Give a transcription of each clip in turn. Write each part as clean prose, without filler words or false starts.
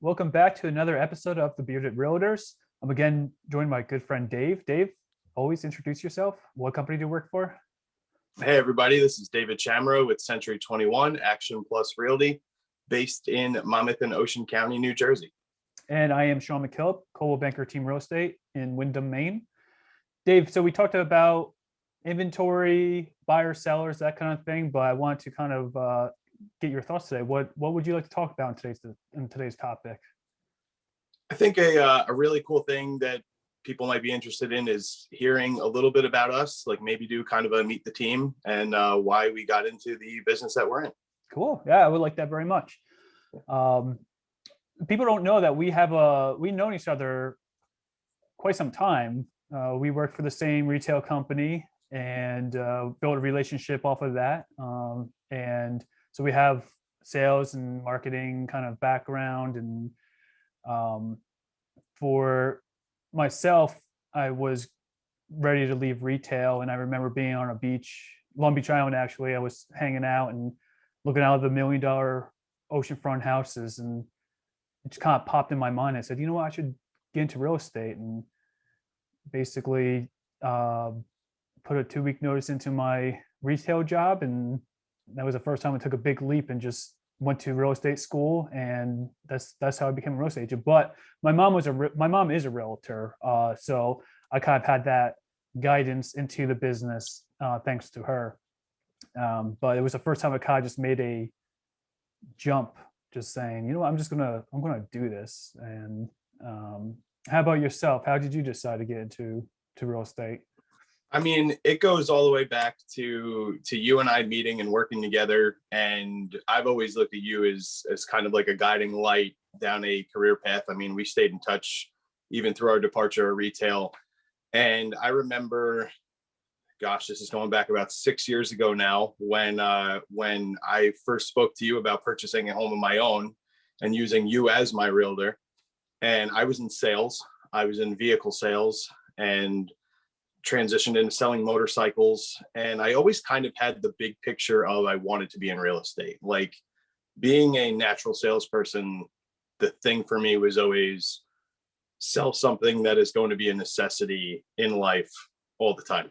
Welcome back to another episode of the Bearded Realtors. I'm again joined by my good friend Dave. Dave, always introduce yourself. What company do you work for? Hey, everybody. This is David Chamro with Century 21 Action Plus Realty, based in Monmouth and Ocean County, New Jersey. And I am Sean McKillop, Coldwell Banker Team Real Estate in Windham, Maine. Dave, so we talked about inventory, buyers, sellers, that kind of thing, but I want to kind of get your thoughts today. What would you like to talk about in today's topic? I think a really cool thing that people might be interested in is hearing a little bit about us, like maybe do kind of a meet the team and why we got into the business that we're in. Cool. Yeah, I would like that very much. People don't know that we've known each other quite some time. We worked for the same retail company and built a relationship off of that. And so we have sales and marketing kind of background. And for myself, I was ready to leave retail. And I remember being on a beach, Long Beach Island, actually. I was hanging out and looking out of the $1 million oceanfront houses. And it just kind of popped in my mind. I said, you know what, I should get into real estate. And basically put a 2-week notice into my retail job. And that was the first time I took a big leap and just went to real estate school. And that's how I became a real estate agent. But my mom is a realtor. So I kind of had that guidance into the business thanks to her. But it was the first time I kind of just made a jump, just saying, you know what, I'm gonna do this. And how about yourself? How did you decide to get into real estate? I mean, it goes all the way back to you and I meeting and working together. And I've always looked at you as kind of like a guiding light down a career path. I mean, we stayed in touch even through our departure of retail. And I remember, gosh, this is going back about 6 years ago now, when I first spoke to you about purchasing a home of my own and using you as my realtor. And I was in sales. I was in vehicle sales and transitioned into selling motorcycles. And I always kind of had the big picture of I wanted to be in real estate. Like, being a natural salesperson, the thing for me was always sell something that is going to be a necessity in life all the time.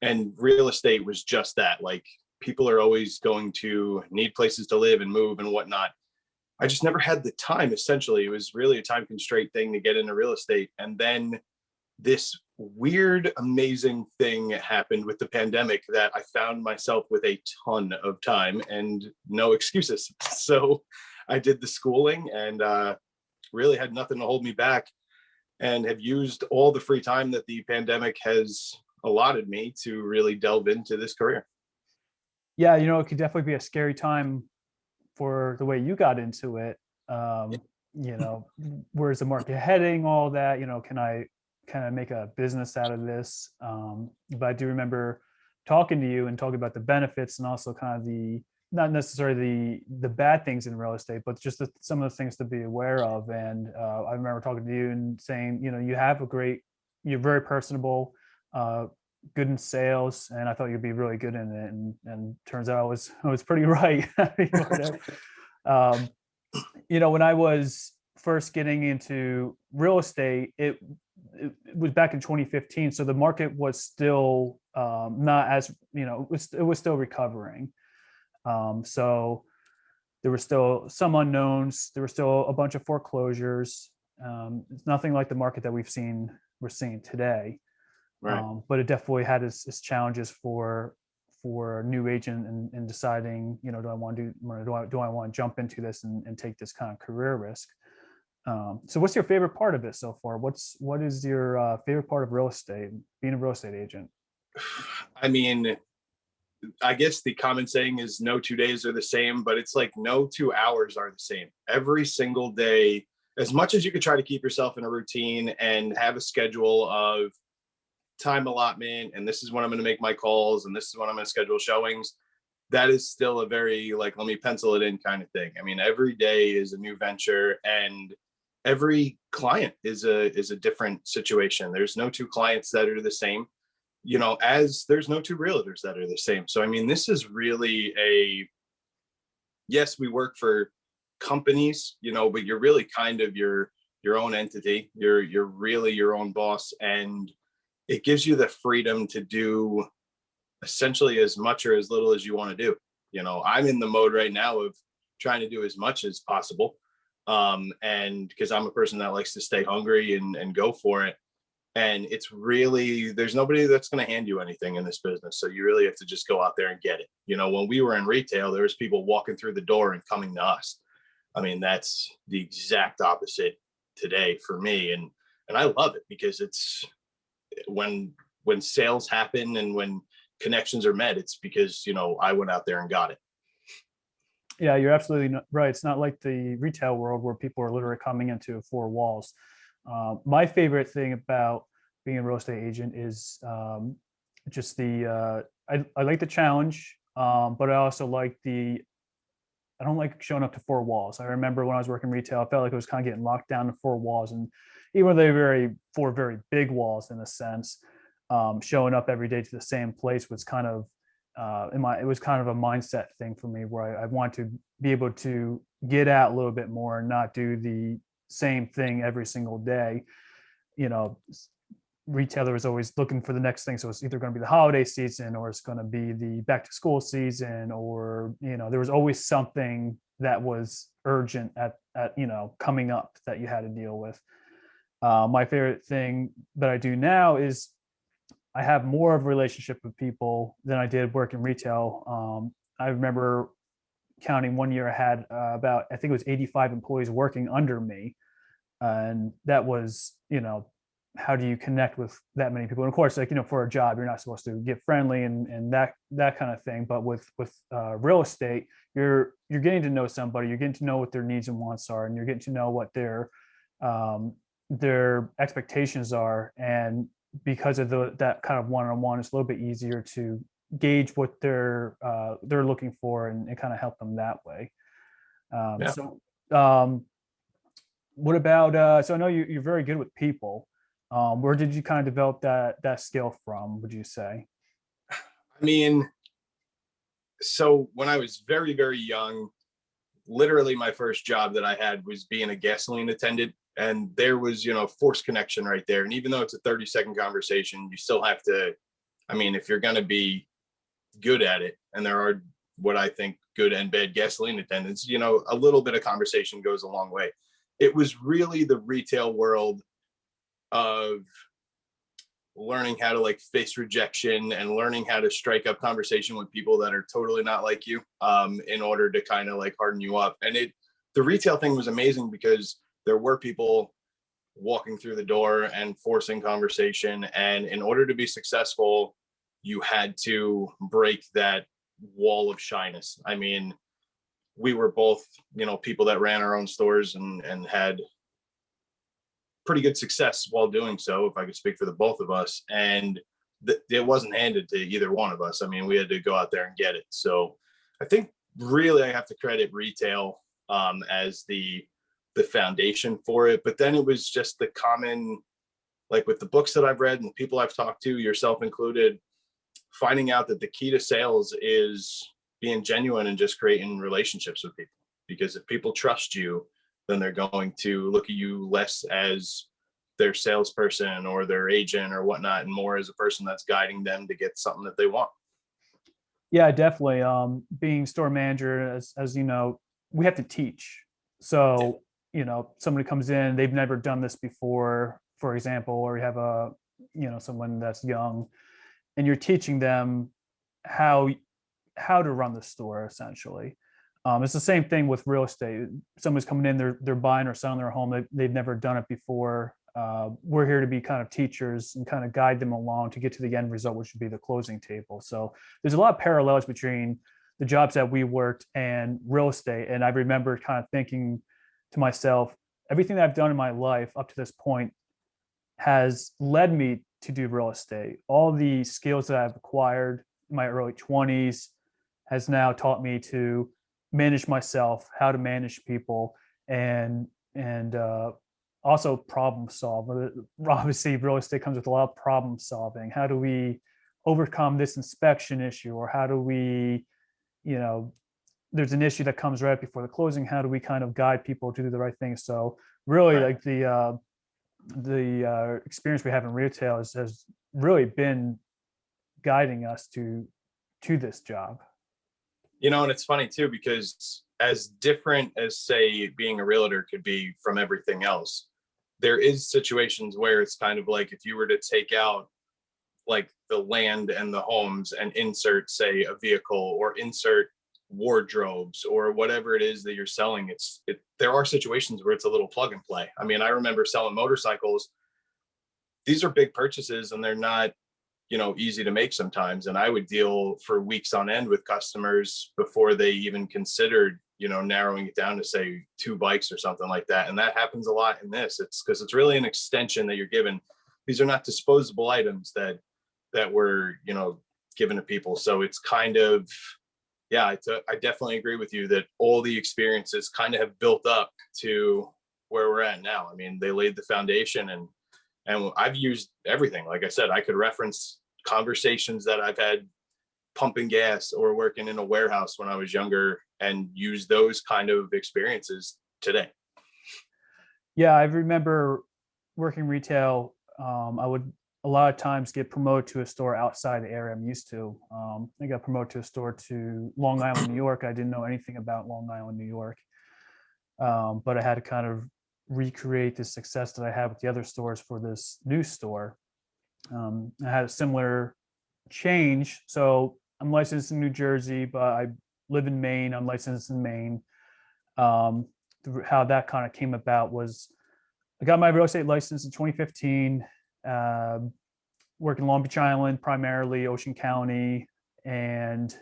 And real estate was just that. Like, people are always going to need places to live and move and whatnot. I just never had the time. Essentially, it was really a time constraint thing to get into real estate. And then this weird, amazing thing happened with the pandemic that I found myself with a ton of time and no excuses. So I did the schooling and really had nothing to hold me back, and have used all the free time that the pandemic has allotted me to really delve into this career. Yeah, it could definitely be a scary time for the way you got into it. Where's the market heading, all that, can I kind of make a business out of this? But I do remember talking to you and talking about the benefits and also kind of not necessarily the bad things in real estate, but just some of the things to be aware of. And I remember talking to you and saying, you're very personable, good in sales, and I thought you'd be really good in it. And turns out I was pretty right. When I was first getting into real estate, it was back in 2015. So the market was still not as, it was still recovering. So there were still some unknowns. There were still a bunch of foreclosures. It's nothing like the market that we're seeing today. Right. But it definitely had its challenges for a new agent in deciding, do I want to jump into this and take this kind of career risk? So what's your favorite part of it so far? What is your favorite part of real estate, being a real estate agent? I mean, I guess the common saying is no 2 days are the same, but it's like no 2 hours are the same. Every single day, as much as you could try to keep yourself in a routine and have a schedule of time allotment, and this is when I'm going to make my calls, and this is when I'm going to schedule showings, that is still a very, like, let me pencil it in kind of thing. I mean, every day is a new venture, and every client is a different situation. There's no two clients that are the same, as there's no two realtors that are the same. So, I mean, this is really yes, we work for companies, but you're really kind of your own entity. You're really your own boss, and it gives you the freedom to do essentially as much or as little as you want to do. I'm in the mode right now of trying to do as much as possible. And because I'm a person that likes to stay hungry and go for it. And it's really, there's nobody that's going to hand you anything in this business. So you really have to just go out there and get it. When we were in retail, there was people walking through the door and coming to us. I mean, that's the exact opposite today for me. And I love it because it's when sales happen and when connections are met, it's because, I went out there and got it. Yeah, you're absolutely right. It's not like the retail world where people are literally coming into four walls. My favorite thing about being a real estate agent is just I like the challenge, but I also like I don't like showing up to four walls. I remember when I was working retail, I felt like it was kind of getting locked down to four walls, and even though they were four very big walls in a sense, showing up every day to the same place was kind of it was kind of a mindset thing for me where I want to be able to get out a little bit more and not do the same thing every single day. Retailer is always looking for the next thing. So it's either going to be the holiday season or it's going to be the back to school season, or, there was always something that was urgent at coming up that you had to deal with. My favorite thing that I do now is I have more of a relationship with people than I did work in retail. I remember counting one year I had I think it was 85 employees working under me. And that was, how do you connect with that many people? And of course, for a job, you're not supposed to get friendly and that kind of thing. But with real estate, you're getting to know somebody, you're getting to know what their needs and wants are, and you're getting to know what their expectations are. And because of that kind of one-on-one, it's a little bit easier to gauge what they're looking for and kind of help them that way. Yeah. So what about so I know you're very good with people. Where did you kind of develop that skill from, would you say? I mean, so when I was very, very young, literally my first job that I had was being a gasoline attendant. And there was, forced connection right there. And even though it's a 30-second conversation, you still have to, if you're going to be good at it, and there are what I think good and bad gasoline attendants, a little bit of conversation goes a long way. It was really the retail world of learning how to face rejection and learning how to strike up conversation with people that are totally not like you, in order to kind of harden you up. And the retail thing was amazing because there were people walking through the door and forcing conversation. And in order to be successful, you had to break that wall of shyness. We were both, people that ran our own stores and had pretty good success while doing so, if I could speak for the both of us. And it wasn't handed to either one of us. We had to go out there and get it. So I think really I have to credit retail as the foundation for it. But then it was just the common, with the books that I've read and the people I've talked to, yourself included, finding out that the key to sales is being genuine and just creating relationships with people. Because if people trust you, then they're going to look at you less as their salesperson or their agent or whatnot, and more as a person that's guiding them to get something that they want. Yeah, definitely. Being store manager, as you know, we have to teach. So, somebody comes in, they've never done this before, for example, or you have someone that's young, and you're teaching them how to run the store essentially. It's the same thing with real estate. Someone's coming in, they're buying or selling their home. They've never done it before. We're here to be kind of teachers and kind of guide them along to get to the end result, which would be the closing table. So there's a lot of parallels between the jobs that we worked and real estate. And I remember kind of thinking to myself, everything that I've done in my life up to this point has led me to do real estate. All the skills that I've acquired in my early 20s has now taught me to manage myself, how to manage people, and also problem solve. Obviously, real estate comes with a lot of problem solving. How do we overcome this inspection issue, or how do we, there's an issue that comes right before the closing, how do we kind of guide people to do the right thing? So really, Right. like the experience we have in retail has really been guiding us to this job. And it's funny too, because as different as, say, being a realtor could be from everything else, there is situations where it's kind of like if you were to take out like the land and the homes and insert, say, a vehicle or insert wardrobes or whatever it is that you're selling, there are situations where it's a little plug and play. I mean, I remember selling motorcycles. These are big purchases and they're not, easy to make sometimes. And I would deal for weeks on end with customers before they even considered, narrowing it down to, say, 2 bikes or something like that. And that happens a lot in this. It's because it's really an extension that you're given. These are not disposable items that we're, given to people. So it's kind of, yeah, I definitely agree with you that all the experiences kind of have built up to where we're at now. I mean, they laid the foundation, and I've used everything. Like I said, I could reference conversations that I've had pumping gas or working in a warehouse when I was younger and use those kind of experiences today. Yeah, I remember working retail. I would a lot of times get promoted to a store outside the area I'm used to. I got promoted to a store to Long Island, New York. I didn't know anything about Long Island, New York, but I had to kind of recreate the success that I had with the other stores for this new store. I had a similar change. So I'm licensed in New Jersey, but I live in Maine. I'm licensed in Maine. Um, how that kind of came about was I got my real estate license in 2015. Working Long Beach Island, primarily Ocean County, and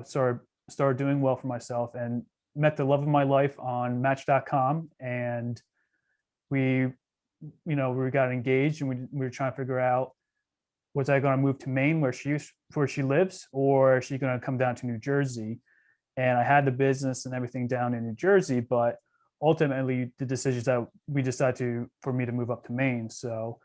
started doing well for myself and met the love of my life on Match.com. And we, we got engaged, and we were trying to figure out, was I going to move to Maine where she lives, or is she going to come down to New Jersey? And I had the business and everything down in New Jersey, but ultimately the decisions that we decided for me to move up to Maine. So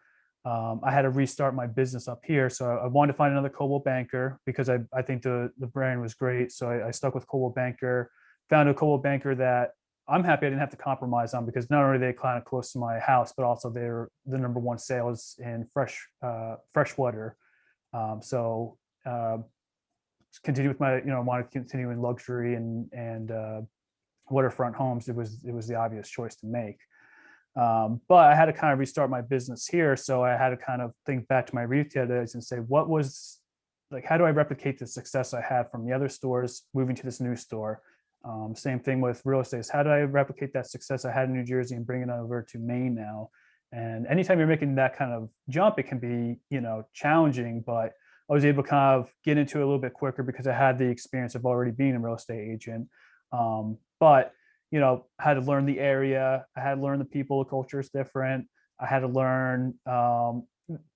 I had to restart my business up here. So I wanted to find another Coldwell Banker because I think the brand was great. So I stuck with Coldwell Banker, found a Coldwell Banker that I'm happy I didn't have to compromise on, because not only are they kind of close to my house, but also they're the number one sales in freshwater. So continue with my, want to continue in luxury and waterfront homes. It was the obvious choice to make. But I had to kind of restart my business here. So I had to kind of think back to my retail days and say, what was like, how do I replicate the success I had from the other stores moving to this new store? Same thing with real estate. How do I replicate that success I had in New Jersey and bring it over to Maine now? And anytime you're making that kind of jump, it can be, challenging, but I was able to kind of get into it a little bit quicker because I had the experience of already being a real estate agent. But I had to learn the area. I had to learn the people. The culture is different. I had to learn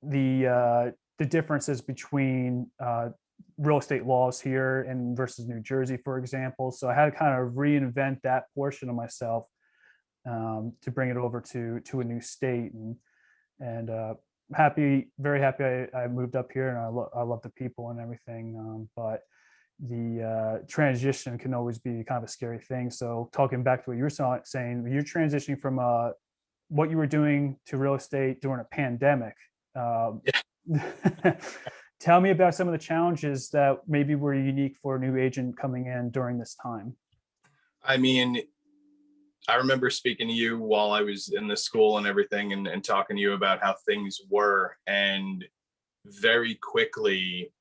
the differences between real estate laws here and versus New Jersey, for example. So I had to kind of reinvent that portion of myself to bring it over to a new state. And very happy I moved up here, and I love the people and everything. But the transition can always be kind of a scary thing. So talking back to what you were saying, you're transitioning from what you were doing to real estate during a pandemic. Tell me about some of the challenges that maybe were unique for a new agent coming in during this time. I mean, I remember speaking to you while I was in the school and everything, and talking to you about how things were. And very quickly,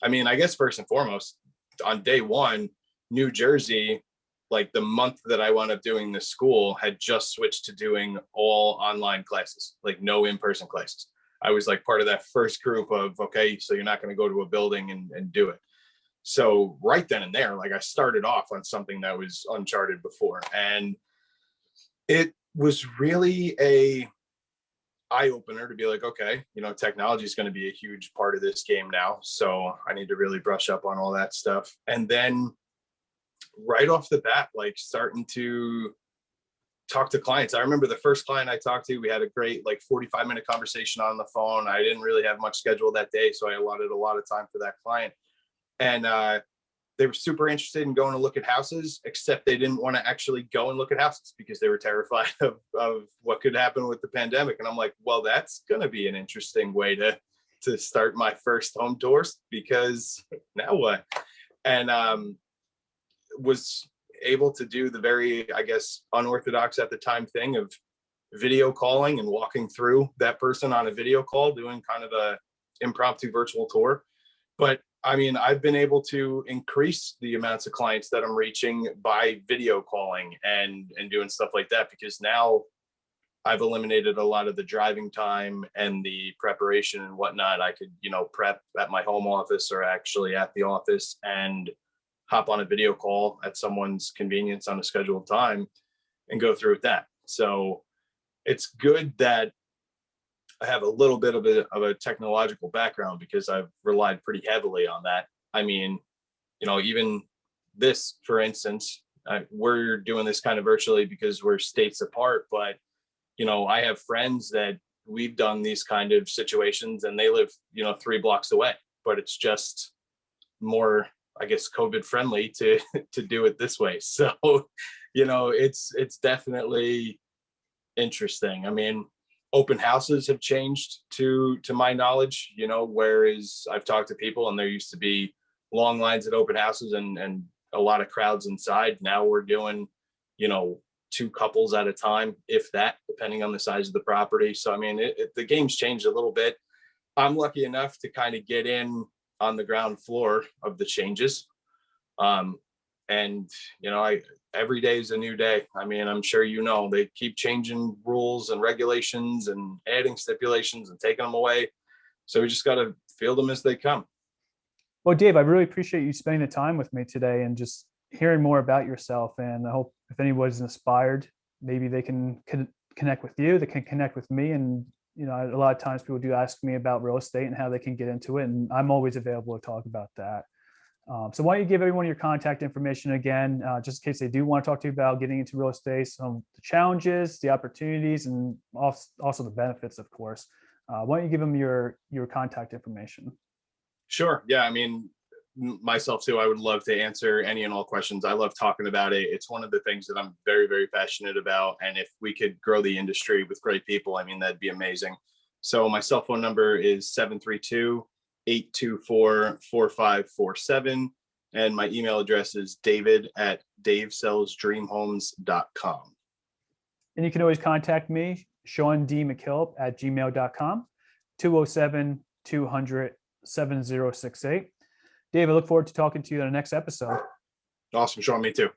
I mean, I guess first and foremost, on day one, New Jersey, like the month that I wound up doing this school, had just switched to doing all online classes, like no in-person classes. I was like part of that first group of, okay, so you're not going to go to a building and do it. So right then and there, like I started off on something that was uncharted before. And it was really a eye opener to be like, okay, technology is going to be a huge part of this game now. So I need to really brush up on all that stuff. And then right off the bat, like starting to talk to clients. I remember the first client I talked to, we had a great like 45-minute conversation on the phone. I didn't really have much scheduled that day, so I allotted a lot of time for that client. And they were super interested in going to look at houses, except they didn't want to actually go and look at houses because they were terrified of what could happen with the pandemic. And I'm like, well, that's going to be an interesting way to start my first home tours, because now what? And was able to do the very, I guess, unorthodox at the time thing of video calling and walking through that person on a video call, doing kind of a impromptu virtual tour. But I mean, I've been able to increase the amounts of clients that I'm reaching by video calling and doing stuff like that, because now I've eliminated a lot of the driving time and the preparation and whatnot. I could, prep at my home office or actually at the office and hop on a video call at someone's convenience on a scheduled time and go through with that. So it's good that I have a little bit of a technological background, because I've relied pretty heavily on that. I mean, even this, for instance, we're doing this kind of virtually because we're states apart, but I have friends that we've done these kind of situations and they live, 3 blocks away, but it's just more, I guess, COVID friendly to do it this way. So, it's definitely interesting. I mean, open houses have changed to my knowledge, whereas I've talked to people and there used to be long lines at open houses and a lot of crowds inside. Now we're doing, 2 couples at a time, if that, depending on the size of the property. So, I mean, the game's changed a little bit. I'm lucky enough to kind of get in on the ground floor of the changes. And, every day is a new day. I mean, I'm sure, they keep changing rules and regulations and adding stipulations and taking them away. So we just got to field them as they come. Well, Dave, I really appreciate you spending the time with me today and just hearing more about yourself. And I hope if anybody's inspired, maybe they can connect with you, they can connect with me. And, a lot of times people do ask me about real estate and how they can get into it. And I'm always available to talk about that. So why don't you give everyone your contact information again, just in case they do want to talk to you about getting into real estate, some the challenges, the opportunities, and also the benefits, of course. Why don't you give them your contact information? Sure. Yeah. I mean, myself too, I would love to answer any and all questions. I love talking about it. It's one of the things that I'm very, very passionate about. And if we could grow the industry with great people, I mean, that'd be amazing. So my cell phone number is 732-824-4547. And my email address is david@davesellsdreamhomes.com. And you can always contact me, Sean D. McKillop at gmail.com, 207-200-7068. Dave, I look forward to talking to you on the next episode. Awesome, Sean. Me too.